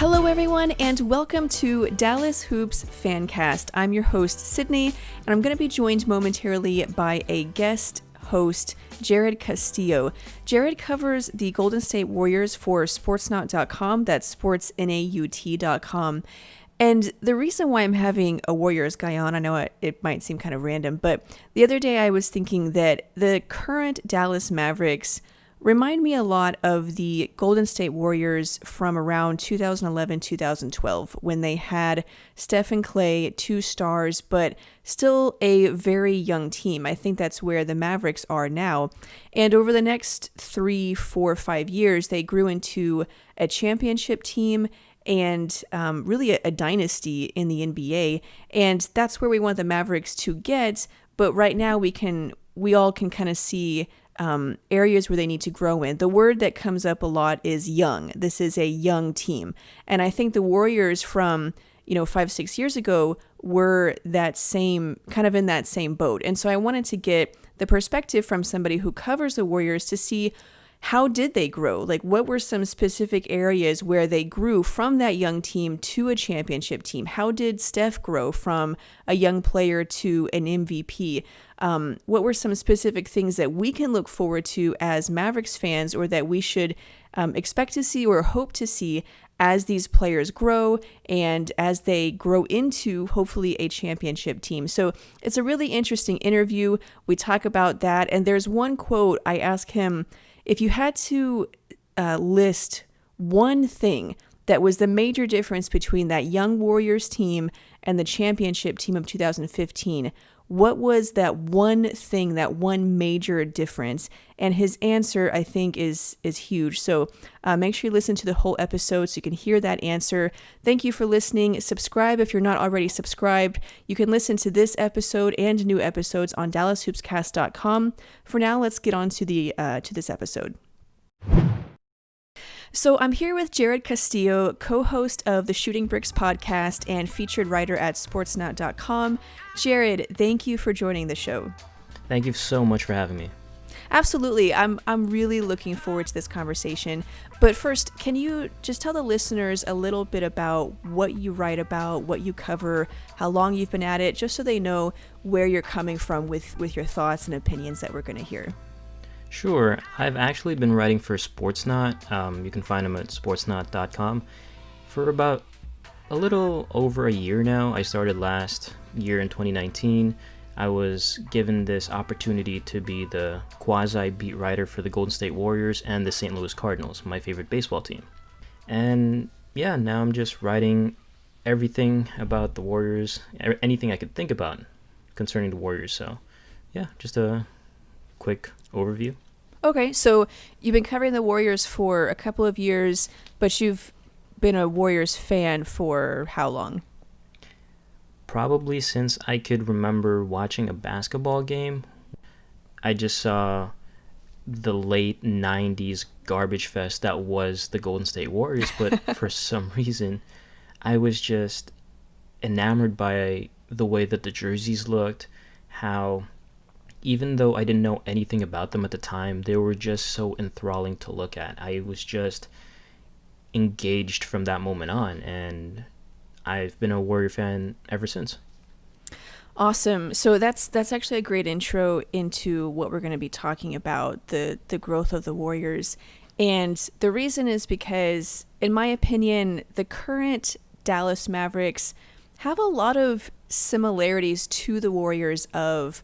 Hello everyone, and welcome to Dallas Hoops Fancast. I'm your host, Sydney, and I'm going to be joined momentarily by a guest host, Jared Castillo. Jared covers the Golden State Warriors for sportsnaut.com, that's sportsnaut.com. And the reason why I'm having a Warriors guy on, I know it might seem kind of random, but the other day I was thinking that the current Dallas Mavericks remind me a lot of the Golden State Warriors from around 2011-2012 when they had Steph and Klay, two stars, but still a very young team. I think that's where the Mavericks are now. And over the next 3, 4, 5 years, they grew into a championship team and really a dynasty in the NBA. And that's where we want the Mavericks to get. But right now we all can kind of see areas where they need to grow in. The word that comes up a lot is young. This is a young team. And I think the Warriors from, 5-6 years ago were that same, kind of in that same boat. And so I wanted to get the perspective from somebody who covers the Warriors to see how did they grow? Like, what were some specific areas where they grew from that young team to a championship team? How did Steph grow from a young player to an MVP? What were some specific things that we can look forward to as Mavericks fans, or that we should expect to see or hope to see as these players grow and as they grow into hopefully a championship team? So it's a really interesting interview. We talk about that. And there's one quote I ask him, if you had to list one thing that was the major difference between that young Warriors team and the championship team of 2015, what was that one thing, that one major difference? And his answer, I think, is huge. So make sure you listen to the whole episode so you can hear that answer. Thank you for listening. Subscribe if you're not already subscribed. You can listen to this episode and new episodes on DallasHoopsCast.com. For now, let's get on to this episode. So I'm here with Jared Castillo, co-host of the Shooting Bricks podcast and featured writer at sportsnaut.com. Jared, thank you for joining the show. Thank you so much for having me. Absolutely. I'm really looking forward to this conversation. But first, can you just tell the listeners a little bit about what you write about, what you cover, how long you've been at it, just so they know where you're coming from with your thoughts and opinions that we're going to hear? Sure. I've actually been writing for Sportsnaut. You can find them at sportsnaut.com for about a little over a year now. I started last year in 2019. I was given this opportunity to be the quasi beat writer for the Golden State Warriors and the St. Louis Cardinals, my favorite baseball team. And yeah, now I'm just writing everything about the Warriors, anything I could think about concerning the Warriors. So yeah, just a quick overview. Okay, so you've been covering the Warriors for a couple of years, but you've been a Warriors fan for how long? Probably since I could remember watching a basketball game. I just saw the late 90s garbage fest that was the Golden State Warriors, but for some reason, I was just enamored by the way that the jerseys looked, how even though I didn't know anything about them at the time, they were just so enthralling to look at. I was just engaged from that moment on, and I've been a Warrior fan ever since. Awesome. So that's actually a great intro into what we're going to be talking about, the growth of the Warriors. And the reason is because, in my opinion, the current Dallas Mavericks have a lot of similarities to the Warriors of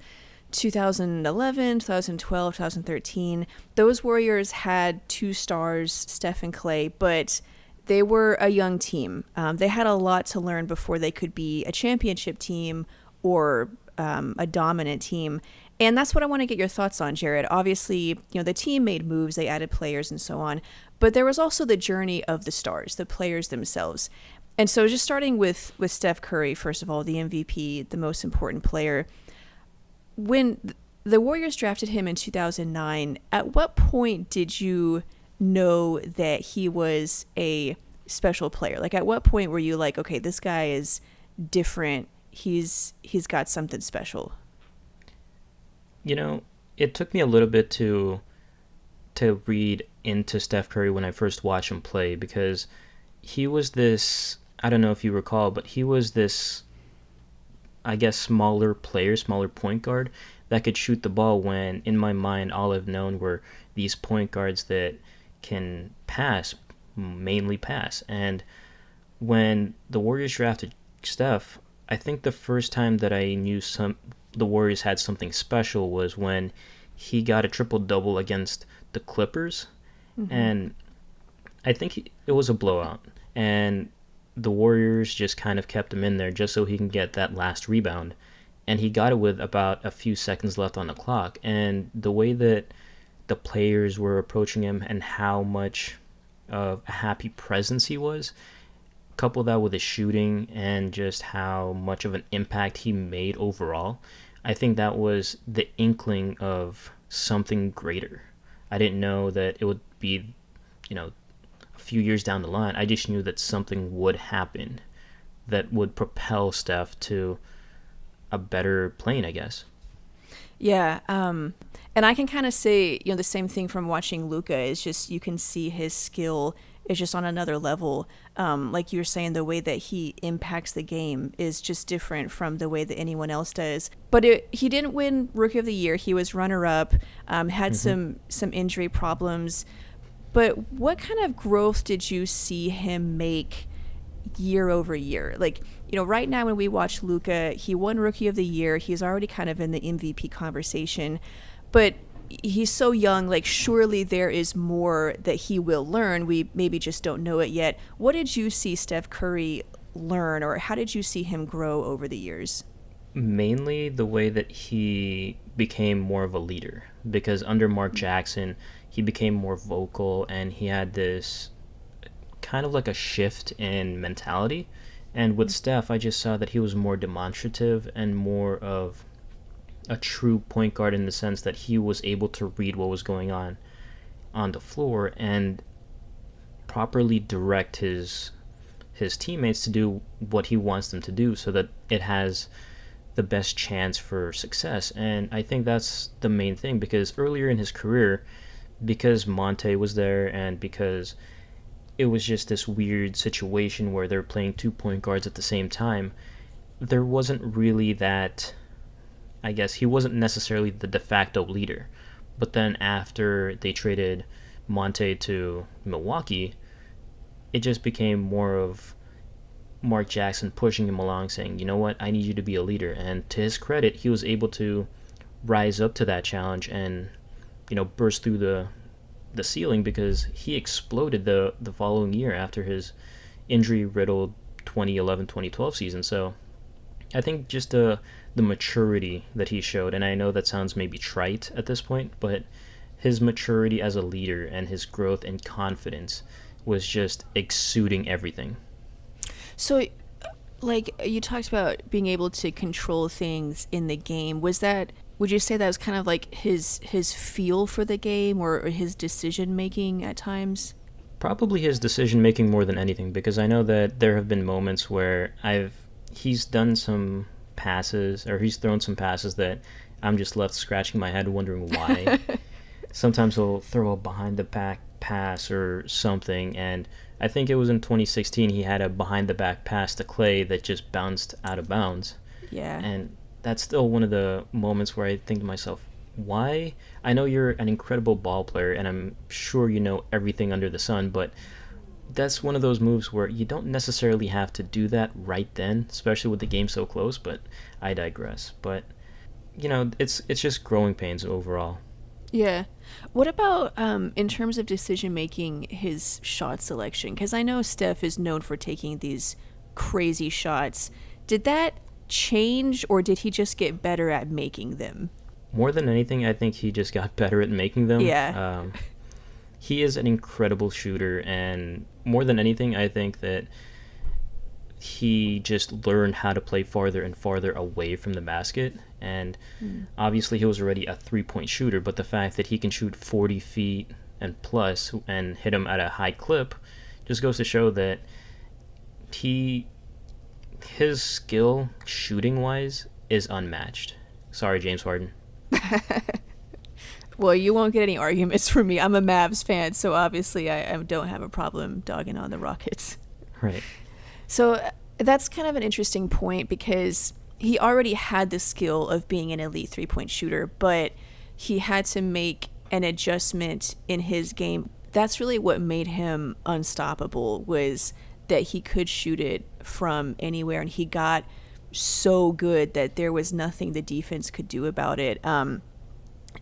2011, 2012, 2013. Those Warriors had two stars, Steph and Klay, but they were a young team. They had a lot to learn before they could be a championship team or a dominant team. And that's what I want to get your thoughts on, Jared. Obviously, the team made moves, they added players and so on, but there was also the journey of the stars, the players themselves. And so just starting with Steph Curry, first of all, the MVP, the most important player. When the Warriors drafted him in 2009, at what point did you know that he was a special player? Like, at what point were you like, okay, this guy is different, he's got something special? It took me a little bit to read into Steph Curry when I first watched him play, because he was this, I don't know if you recall, but he was this, I guess, smaller player, smaller point guard that could shoot the ball when, in my mind, all I've known were these point guards that can pass, mainly pass. And when the Warriors drafted Steph, I think the first time that I knew the Warriors had something special was when he got a triple-double against the Clippers. Mm-hmm. And I think it was a blowout. And the Warriors just kind of kept him in there just so he can get that last rebound. And he got it with about a few seconds left on the clock. And the way that the players were approaching him and how much of a happy presence he was, couple that with his shooting and just how much of an impact he made overall, I think that was the inkling of something greater. I didn't know that it would be, a few years down the line. I just knew that something would happen that would propel Steph to a better plane, I guess. Yeah, and I can kind of say, the same thing from watching Luka. Is just you can see his skill is just on another level. Like you were saying, the way that he impacts the game is just different from the way that anyone else does. But he didn't win Rookie of the Year. He was runner-up, had some injury problems. But what kind of growth did you see him make year over year? Like, right now when we watch Luka, he won Rookie of the Year. He's already kind of in the MVP conversation. But he's so young, like surely there is more that he will learn. We maybe just don't know it yet. What did you see Steph Curry learn, or how did you see him grow over the years? Mainly the way that he became more of a leader, because under Mark Jackson, he became more vocal and he had this kind of like a shift in mentality. And with Steph, I just saw that he was more demonstrative and more of a true point guard in the sense that he was able to read what was going on the floor and properly direct his teammates to do what he wants them to do so that it has the best chance for success. And I think that's the main thing, because earlier in his career, because Monte was there and because it was just this weird situation where they're playing two point guards at the same time, there wasn't really that, I guess he wasn't necessarily the de facto leader. But then after they traded Monte to Milwaukee, it just became more of Mark Jackson pushing him along, saying, you know what, I need you to be a leader. And to his credit, he was able to rise up to that challenge and, burst through the ceiling, because he exploded the following year after his injury-riddled 2011-2012 season. So I think just the maturity that he showed, and I know that sounds maybe trite at this point, but his maturity as a leader and his growth and confidence was just exuding everything. So, like, you talked about being able to control things in the game. Would you say that was kind of like his feel for the game, or his decision making at times? Probably his decision making more than anything, because I know that there have been moments where he's done some passes, or he's thrown some passes that I'm just left scratching my head wondering why. Sometimes he'll throw a behind the back pass or something, and I think it was in 2016 he had a behind the back pass to Klay that just bounced out of bounds. Yeah. And that's still one of the moments where I think to myself, why? I know you're an incredible ball player, and I'm sure you know everything under the sun, but that's one of those moves where you don't necessarily have to do that right then, especially with the game so close, but I digress. But, it's just growing pains overall. Yeah. What about in terms of decision making, his shot selection? Because I know Steph is known for taking these crazy shots. Did that change, or did he just get better at making them? More than anything, I think he just got better at making them. Yeah. He is an incredible shooter, and more than anything, I think that he just learned how to play farther and farther away from the basket. And obviously he was already a three-point shooter, but the fact that he can shoot 40 feet and plus and hit them at a high clip just goes to show that his skill shooting-wise is unmatched. Sorry, James Harden. Well, you won't get any arguments from me. I'm a Mavs fan, so obviously I don't have a problem dogging on the Rockets. Right. So that's kind of an interesting point because he already had the skill of being an elite three-point shooter, but he had to make an adjustment in his game. That's really what made him unstoppable, was that he could shoot it from anywhere, and he got so good that there was nothing the defense could do about it. And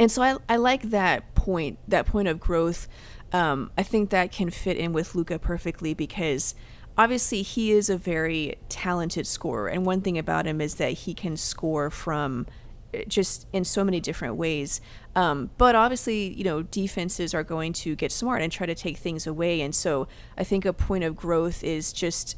so I like that point of growth. I think that can fit in with Luka perfectly because obviously he is a very talented scorer. And one thing about him is that he can score from just in so many different ways. But obviously, defenses are going to get smart and try to take things away. And so I think a point of growth is just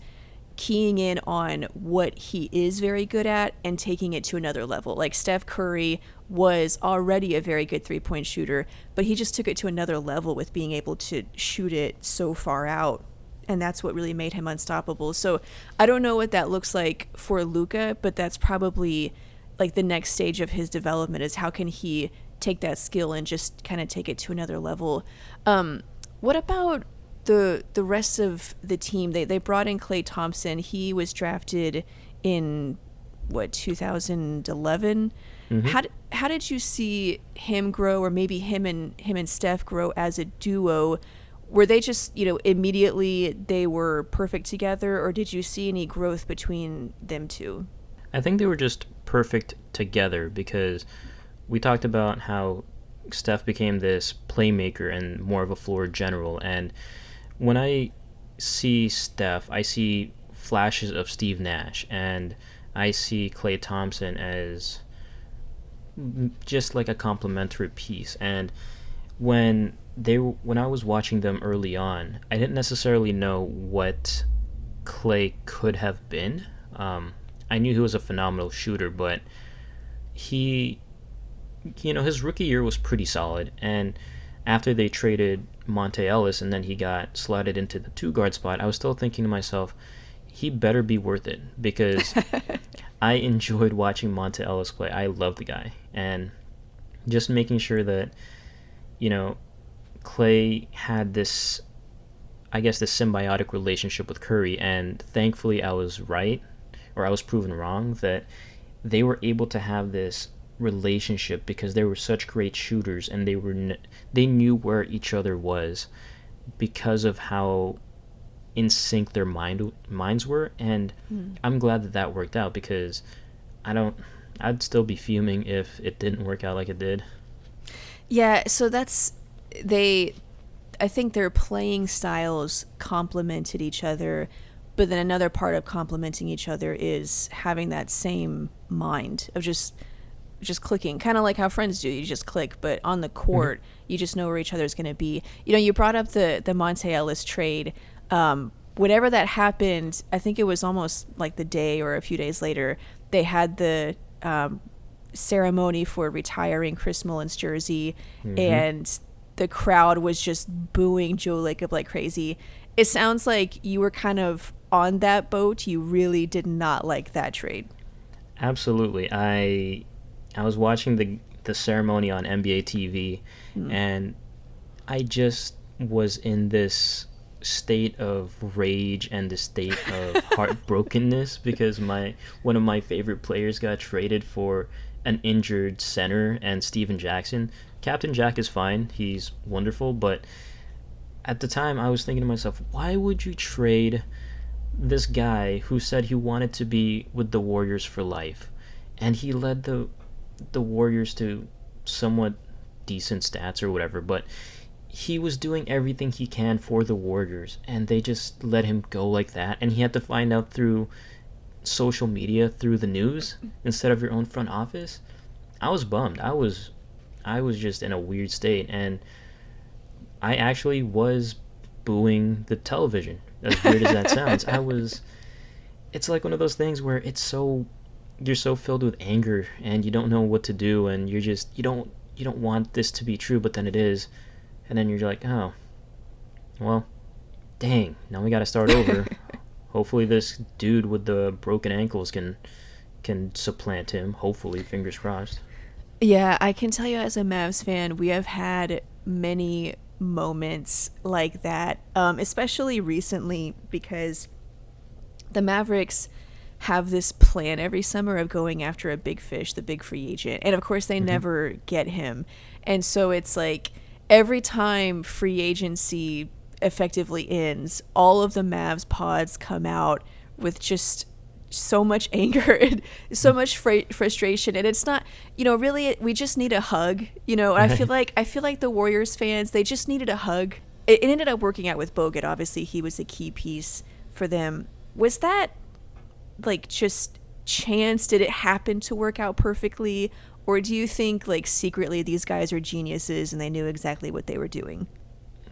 keying in on what he is very good at and taking it to another level. Like Steph Curry was already a very good three-point shooter, but he just took it to another level with being able to shoot it so far out. And that's what really made him unstoppable. So I don't know what that looks like for Luka, but that's probably like the next stage of his development, is how can he take that skill and just kind of take it to another level. What about the rest of the team? They brought in Klay Thompson. He was drafted in 2011. Mm-hmm. How did you see him grow, or maybe him and Steph grow as a duo? Were they just, immediately they were perfect together, or did you see any growth between them two? I think they were just perfect together because we talked about how Steph became this playmaker and more of a floor general. And when I see Steph, I see flashes of Steve Nash, and I see Klay Thompson as just like a complementary piece. And when I was watching them early on, I didn't necessarily know what Klay could have been. I knew he was a phenomenal shooter, but his rookie year was pretty solid. And after they traded Monte Ellis and then he got slotted into the two guard spot, I was still thinking to myself, he better be worth it, because I enjoyed watching Monte Ellis play. I love the guy. And just making sure that, Klay had this symbiotic relationship with Curry, and thankfully I was right, or I was proven wrong, that they were able to have this relationship because they were such great shooters, and they knew where each other was because of how in sync their minds were. And I'm glad that worked out, because I'd still be fuming if it didn't work out like it did. Yeah, so I think their playing styles complemented each other, but then another part of complementing each other is having that same mind of just clicking, kind of like how friends do. You just click, but on the court, you just know where each other's going to be. You brought up the Monte Ellis trade. Whenever that happened, I think it was almost like the day or a few days later, they had the ceremony for retiring Chris Mullin's jersey, and the crowd was just booing Joe Lacob like crazy. It sounds like you were kind of on that boat. You really did not like that trade. Absolutely. I was watching the ceremony on NBA TV, and I just was in this state of rage and the state of heartbrokenness because one of my favorite players got traded for an injured center and Steven Jackson. Captain Jack is fine. He's wonderful. But at the time, I was thinking to myself, why would you trade this guy who said he wanted to be with the Warriors for life? And he led the Warriors to somewhat decent stats or whatever, but he was doing everything he can for the Warriors, and they just let him go like that. And he had to find out through social media, through the news, instead of your own front office. I was bummed. I was just in a weird state, and I actually was booing the television, as weird as that sounds. It's like one of those things where you're so filled with anger and you don't know what to do, and you don't want this to be true, but then it is, and then you're like, oh, well, dang, now we got to start over. Hopefully this dude with the broken ankles can supplant him. Hopefully, fingers crossed. Yeah, I can tell you as a Mavs fan, we have had many moments like that, especially recently, because the Mavericks have this plan every summer of going after a big fish, the big free agent. And of course they never get him. And so it's like every time free agency effectively ends, all of the Mavs pods come out with just so much anger and so much frustration. And it's not, really we just need a hug, I feel like the Warriors fans, they just needed a hug. It ended up working out with Bogut. Obviously he was a key piece for them. Was that like just chance? Did it happen to work out perfectly, or do you think like secretly these guys are geniuses and they knew exactly what they were doing?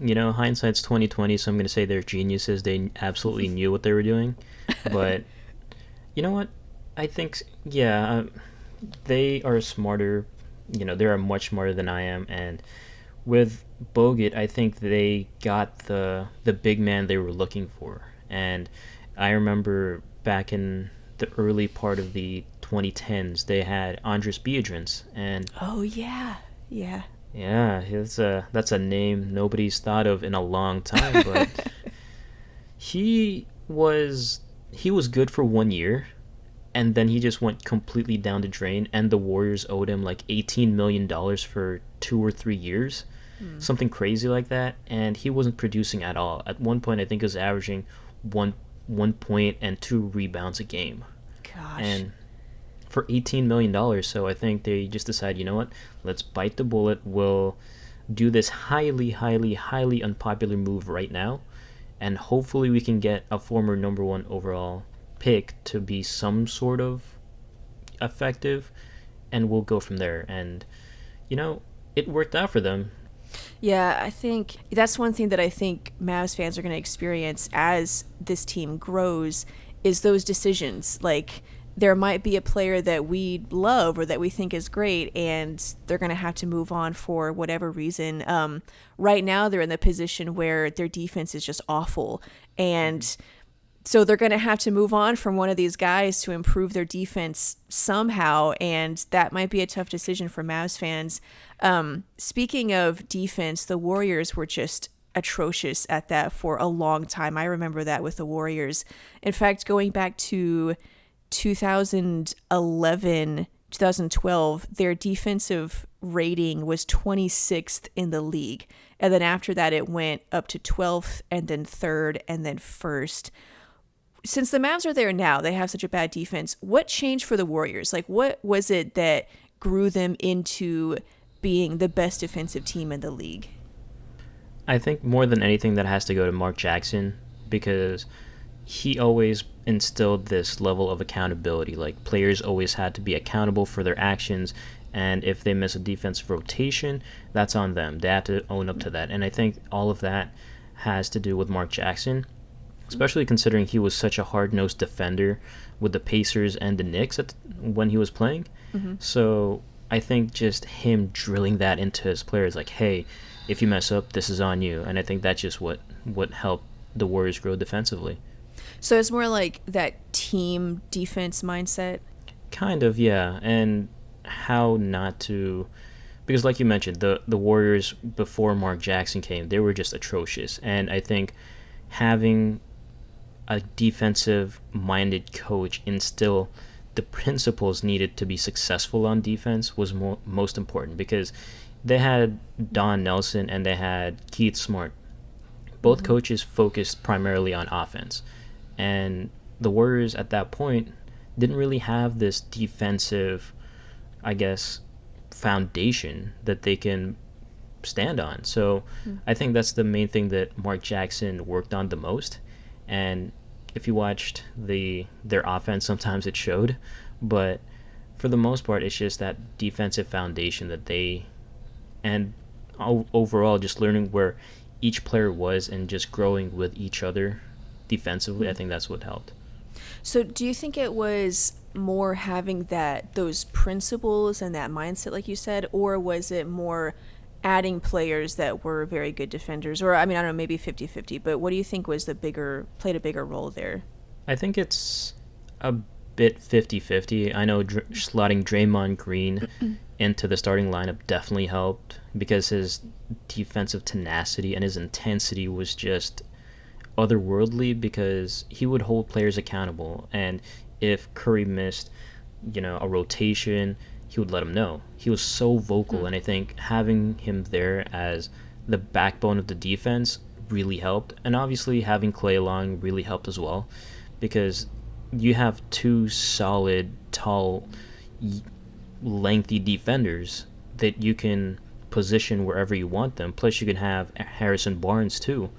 Hindsight's 2020, so I'm going to say they're geniuses. They absolutely knew what they were doing. But you know what? I think, they are smarter. They are much smarter than I am. And with Bogut, I think they got the big man they were looking for. And I remember back in the early part of the 2010s, they had Andres Biedrins, and oh yeah, that's a name nobody's thought of in a long time, but he was good for 1 year, and then he just went completely down the drain, and the Warriors owed him like $18 million for 2 or 3 years, something crazy like that, and he wasn't producing at all. At one point, I think he was averaging 1 point and 2 rebounds a game. Gosh. And for $18 million. So I think they just decided, you know what, let's bite the bullet. We'll do this highly, highly, highly unpopular move right now. And hopefully we can get a former number 1 overall pick to be some sort of effective. And we'll go from there. And, it worked out for them. Yeah, I think that's one thing that I think Mavs fans are going to experience as this team grows is those decisions. Like, there might be a player that we love or that we think is great, and they're going to have to move on for whatever reason. Right now, they're in the position where their defense is just awful, and so they're going to have to move on from one of these guys to improve their defense somehow, and that might be a tough decision for Mavs fans. Speaking of defense, the Warriors were just atrocious at that for a long time. I remember that with the Warriors. In fact, going back to 2011, 2012, their defensive rating was 26th in the league. And then after that, it went up to 12th and then 3rd and then 1st. Since the Mavs are there now, they have such a bad defense. What changed for the Warriors? Like, what was it that grew them into being the best defensive team in the league? I think more than anything that has to go to Mark Jackson, because he always instilled this level of accountability. Like, players always had to be accountable for their actions, and if they miss a defensive rotation, that's on them. They have to own up to that. And I think all of that has to do with Mark Jackson, especially considering he was such a hard-nosed defender with the Pacers and the Knicks when he was playing. So I think just him drilling that into his players, like, hey, if you mess up, this is on you. And I think that's just what helped the Warriors grow defensively. So it's more like that team defense mindset? Kind of, yeah. And how not to... Because like you mentioned, the Warriors, before Mark Jackson came, they were just atrocious. And I think having a defensive-minded coach instill the principles needed to be successful on defense was most important, because they had Don Nelson and they had Keith Smart. Both coaches focused primarily on offense. And the Warriors at that point didn't really have this defensive, I guess, foundation that they can stand on. So I think that's the main thing that Mark Jackson worked on the most. And if you watched their offense, sometimes it showed. But for the most part, it's just that defensive foundation that they... And overall, just learning where each player was and just growing with each other defensively, I think that's what helped. So do you think it was more having those principles and that mindset, like you said, or was it more adding players that were very good defenders? Or, I mean, I don't know, maybe 50-50, but what do you think was played a bigger role there? I think it's a bit 50-50. I know slotting Draymond Green into the starting lineup definitely helped, because his defensive tenacity and his intensity was just otherworldly because he would hold players accountable. And if Curry missed, a rotation, he would let him know. He was so vocal, and I think having him there as the backbone of the defense really helped. And obviously having Klay along really helped as well, because you have two solid, tall, lengthy defenders that you can position wherever you want them. Plus, you can have Harrison Barnes too,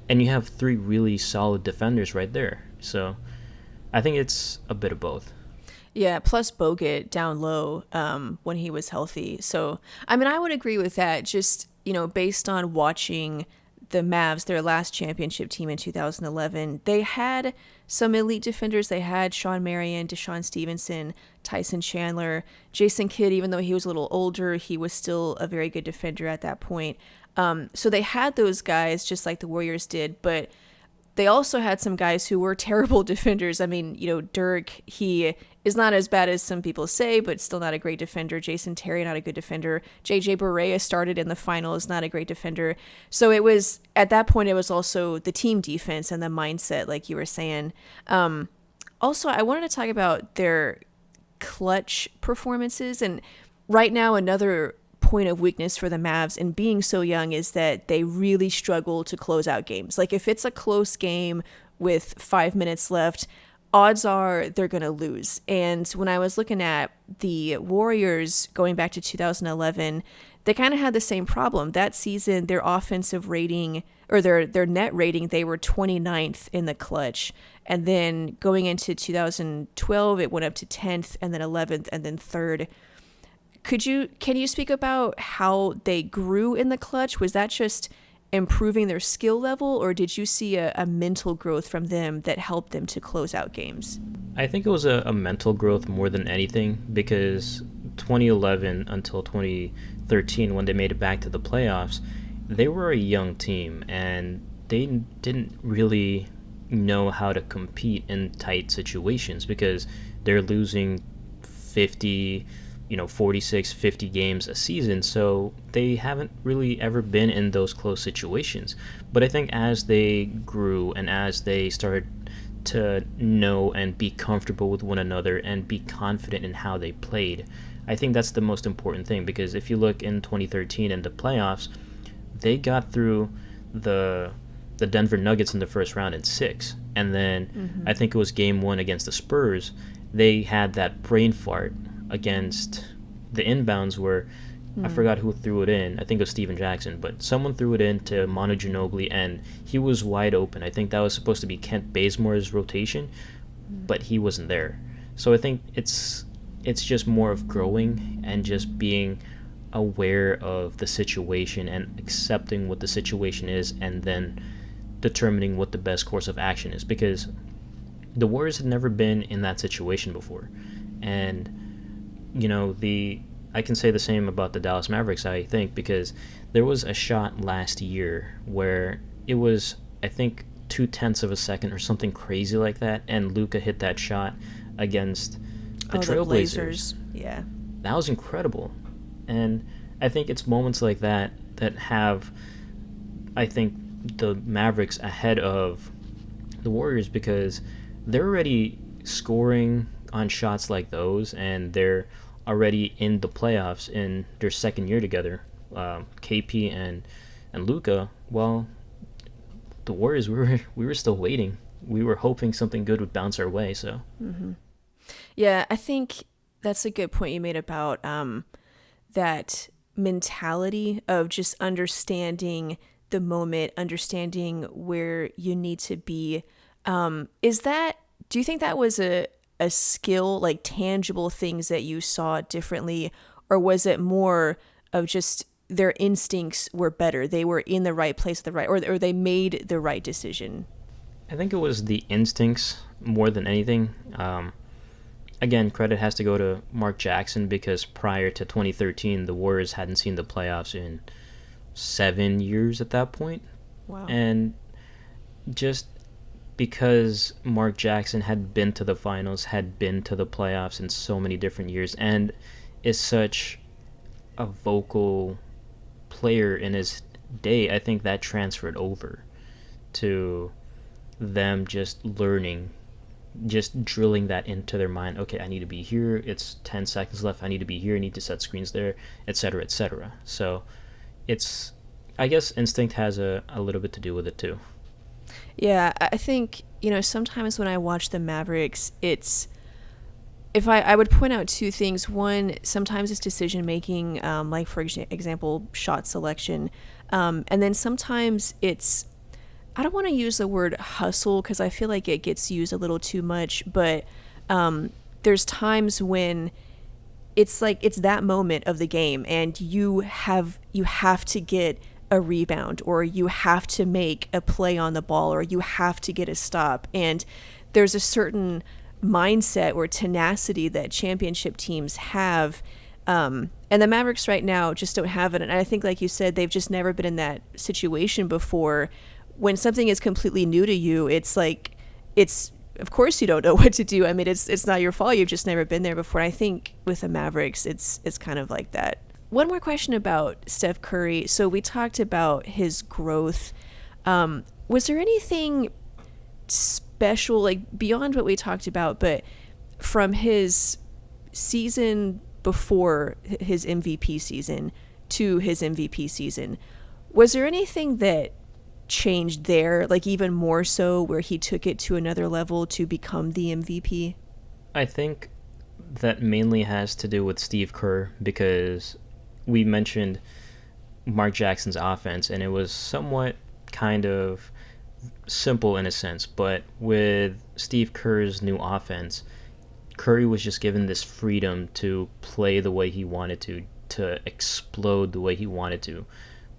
and you have three really solid defenders right there. So, I think it's a bit of both. Yeah, plus Bogut down low when he was healthy. So, I mean, I would agree with that. Just, based on watching the Mavs, their last championship team in 2011, they had some elite defenders. They had Sean Marion, Deshaun Stevenson, Tyson Chandler, Jason Kidd. Even though he was a little older, he was still a very good defender at that point. So they had those guys just like the Warriors did, but they also had some guys who were terrible defenders. I mean, Dirk, he is not as bad as some people say, but still not a great defender. Jason Terry, not a good defender. JJ Barea started in the finals, not a great defender. So it was, at that point, it was also the team defense and the mindset, like you were saying. Also, I wanted to talk about their clutch performances. And right now, another point of weakness for the Mavs in being so young is that they really struggle to close out games. Like if it's a close game with 5 minutes left, odds are they're going to lose. And when I was looking at the Warriors going back to 2011, they kind of had the same problem. That season, their offensive rating or their net rating, they were 29th in the clutch. And then going into 2012, it went up to 10th and then 11th and then 3rd. Can you speak about how they grew in the clutch? Was that just improving their skill level, or did you see a mental growth from them that helped them to close out games? I think it was a mental growth more than anything, because 2011 until 2013, when they made it back to the playoffs, they were a young team and they didn't really know how to compete in tight situations because they're losing 50, 46, 50 games a season. So they haven't really ever been in those close situations. But I think as they grew and as they started to know and be comfortable with one another and be confident in how they played, I think that's the most important thing. Because if you look in 2013 in the playoffs, they got through the Denver Nuggets in the first round in 6. And then I think it was game 1 against the Spurs, they had that brain fart against the inbounds where I forgot who threw it in. I think it was Steven Jackson, but someone threw it in to Manu Ginobili and he was wide open. I think that was supposed to be Kent Bazemore's rotation, but he wasn't there. So I think it's just more of growing and just being aware of the situation and accepting what the situation is and then determining what the best course of action is, because the Warriors had never been in that situation before. And I can say the same about the Dallas Mavericks, I think, because there was a shot last year where it was, I think, 0.2 of a second or something crazy like that, and Luka hit that shot against the Trailblazers. Yeah. That was incredible. And I think it's moments like that that have, I think, the Mavericks ahead of the Warriors, because they're already scoring on shots like those, and they're already in the playoffs in their second year together, KP and Luka. Well, the Warriors, we were still waiting. We were hoping something good would bounce our way. So, Yeah, I think that's a good point you made about that mentality of just understanding the moment, understanding where you need to be. Do you think that was a skill, like tangible things that you saw differently, or was it more of just their instincts were better? They were in the right place at the right, or they made the right decision? I think it was the instincts more than anything. Again, credit has to go to Mark Jackson, because prior to 2013, the Warriors hadn't seen the playoffs in 7 years at that point. Wow. And just because Mark Jackson had been to the finals, had been to the playoffs in so many different years, and is such a vocal player in his day, I think that transferred over to them just learning, just drilling that into their mind. Okay, I need to be here. It's 10 seconds left. I need to be here. I need to set screens there, etc., etc. So it's, I guess instinct has a little bit to do with it too. Yeah, I think, sometimes when I watch the Mavericks, it's, if I would point out two things. One, sometimes it's decision making, like for example, shot selection. And then sometimes it's, I don't want to use the word hustle because I feel like it gets used a little too much, but there's times when it's like it's that moment of the game and you have to get a rebound, or you have to make a play on the ball, or you have to get a stop. And there's a certain mindset or tenacity that championship teams have. And the Mavericks right now just don't have it. And I think, like you said, they've just never been in that situation before. When something is completely new to you, it's like, it's, of course you don't know what to do. I mean, it's not your fault. You've just never been there before. And I think with the Mavericks, it's kind of like that. One more question about Steph Curry. So we talked about his growth. Was there anything special, like beyond what we talked about, but from his season before his MVP season to his MVP season, was there anything that changed there, like even more so, where he took it to another level to become the MVP? I think that mainly has to do with Steve Kerr, because we mentioned Mark Jackson's offense, and it was somewhat kind of simple in a sense, but with Steve Kerr's new offense, Curry was just given this freedom to play the way he wanted to explode the way he wanted to.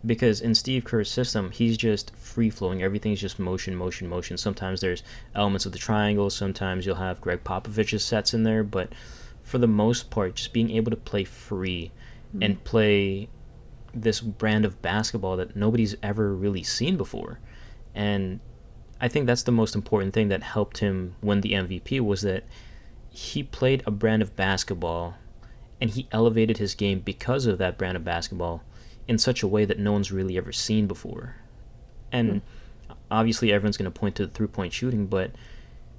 Because in Steve Kerr's system, he's just free-flowing. Everything's just motion, motion, motion. Sometimes there's elements of the triangle. Sometimes you'll have Greg Popovich's sets in there. But for the most part, just being able to play free and play this brand of basketball that nobody's ever really seen before. And I think that's the most important thing that helped him win the MVP, was that he played a brand of basketball and he elevated his game because of that brand of basketball in such a way that no one's really ever seen before. And obviously everyone's going to point to the three-point shooting, but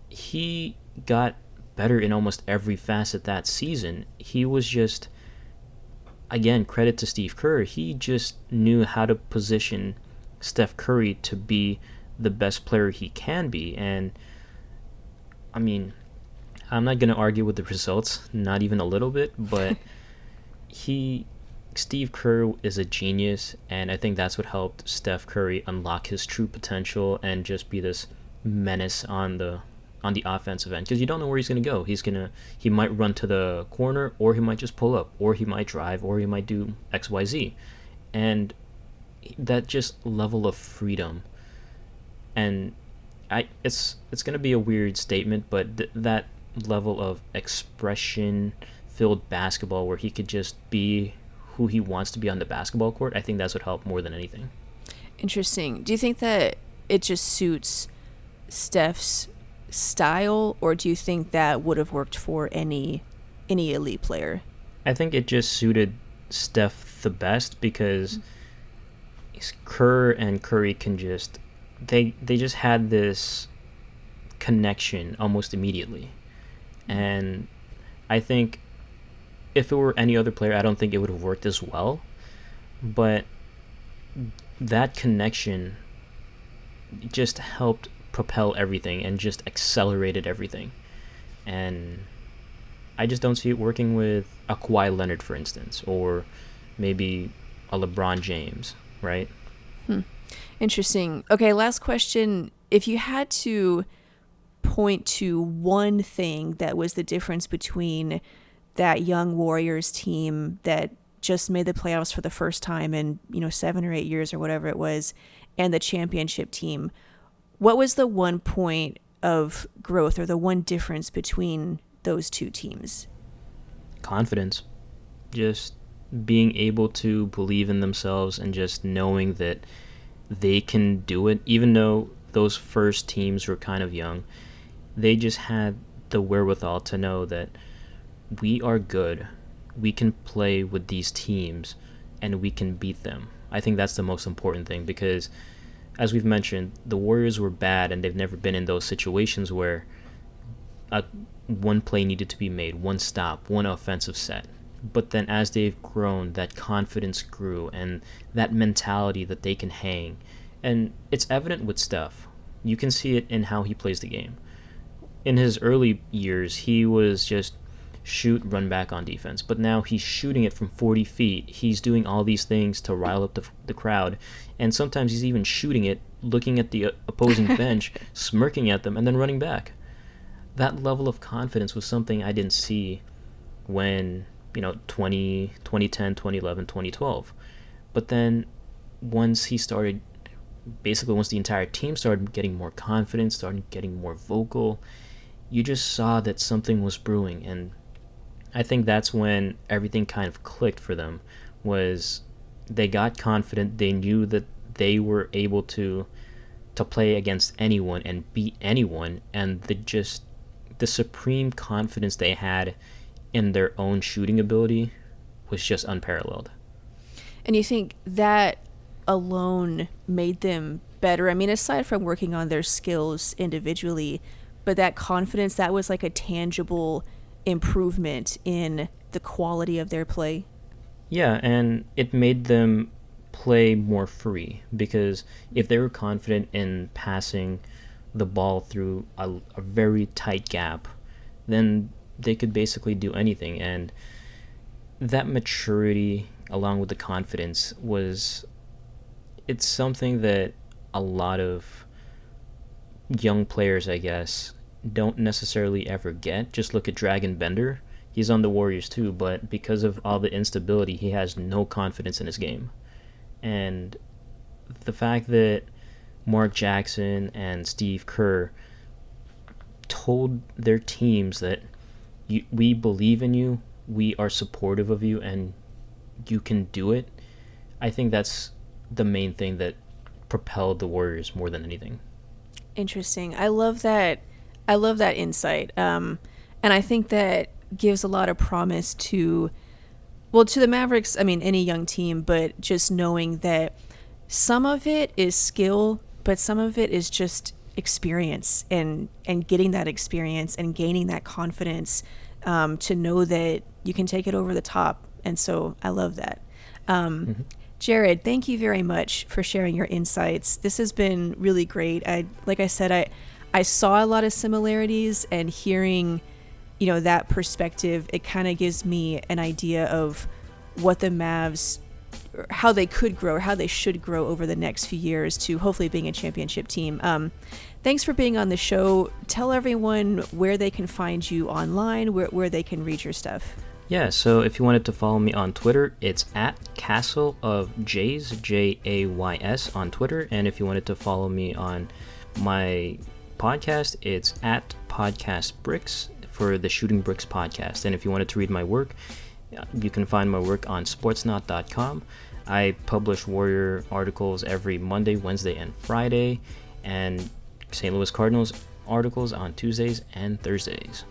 he got better in almost every facet that season. He was just, again, credit to Steve Kerr, he just knew how to position Steph Curry to be the best player he can be. And I mean, I'm not going to argue with the results, not even a little bit, but Steve Kerr is a genius, and I think that's what helped Steph Curry unlock his true potential and just be this menace on the offensive end, because you don't know where he's going to go. He might run to the corner, or he might just pull up, or he might drive, or he might do XYZ. And that just level of freedom, and it's going to be a weird statement, but that level of expression filled basketball where he could just be who he wants to be on the basketball court, I think that's what helped more than anything. Interesting. Do you think that it just suits Steph's style, or do you think that would have worked for any elite player? I think it just suited Steph the best, because Kerr and Curry can just they just had this connection almost immediately. And I think if it were any other player, I don't think it would have worked as well. But that connection just helped propel everything and just accelerated everything. And I just don't see it working with a Kawhi Leonard, for instance, or maybe a LeBron James, right? Interesting. Okay, last question. If you had to point to one thing that was the difference between that young Warriors team that just made the playoffs for the first time in 7 or 8 years or whatever it was, and the championship team, what was the one point of growth or the one difference between those two teams? Confidence. Just being able to believe in themselves and just knowing that they can do it. Even though those first teams were kind of young, they just had the wherewithal to know that we are good, we can play with these teams, and we can beat them. I think that's the most important thing, because as we've mentioned, the Warriors were bad, and they've never been in those situations where one play needed to be made, one stop, one offensive set. But then as they've grown, that confidence grew, and that mentality that they can hang. And it's evident with Steph. You can see it in how he plays the game. In his early years, he was just shoot, run back on defense. But now he's shooting it from 40 feet. He's doing all these things to rile up the crowd. And sometimes he's even shooting it, looking at the opposing bench, smirking at them, and then running back. That level of confidence was something I didn't see when, 2010, 2011, 2012. But then once the entire team started getting more confident, started getting more vocal, you just saw that something was brewing. And I think that's when everything kind of clicked for them, was they got confident. They knew that they were able to play against anyone and beat anyone, and the supreme confidence they had in their own shooting ability was just unparalleled. And you think that alone made them better? I mean, aside from working on their skills individually, but that confidence, that was like a tangible improvement in the quality of their play. Yeah, and it made them play more free, because if they were confident in passing the ball through a very tight gap, then they could basically do anything. And that maturity along with the confidence it's something that a lot of young players, I guess, don't necessarily ever get. Just look at Dragon Bender. He's on the Warriors too, but because of all the instability, he has no confidence in his game. And the fact that Mark Jackson and Steve Kerr told their teams that we believe in you, we are supportive of you, and you can do it, I think that's the main thing that propelled the Warriors more than anything. Interesting. I love that insight. And I think that gives a lot of promise to the Mavericks, I mean, any young team, but just knowing that some of it is skill, but some of it is just experience, and getting that experience and gaining that confidence to know that you can take it over the top. And so I love that. Jared, thank you very much for sharing your insights. This has been really great. Like I said, I saw a lot of similarities, and hearing, that perspective, it kind of gives me an idea of what the Mavs, how they could grow, or how they should grow over the next few years to hopefully being a championship team. Thanks for being on the show. Tell everyone where they can find you online, where they can read your stuff. Yeah, so if you wanted to follow me on Twitter, it's at Castle of Jays, Jays on Twitter. And if you wanted to follow me on my podcast, it's at Podcast Bricks for the Shooting Bricks podcast. And if you wanted to read my work, you can find my work on sportsnot.com. I publish Warrior articles every Monday, Wednesday, and Friday, and St. Louis Cardinals articles on Tuesdays and Thursdays.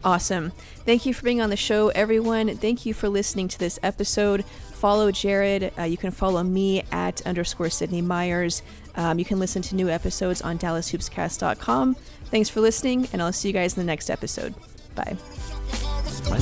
Awesome. Thank you for being on the show, everyone. Thank you for listening to this episode. Follow Jared. You can follow me at _Sydney Myers. You can listen to new episodes on DallasHoopsCast.com. Thanks for listening, and I'll see you guys in the next episode. Bye. Bye.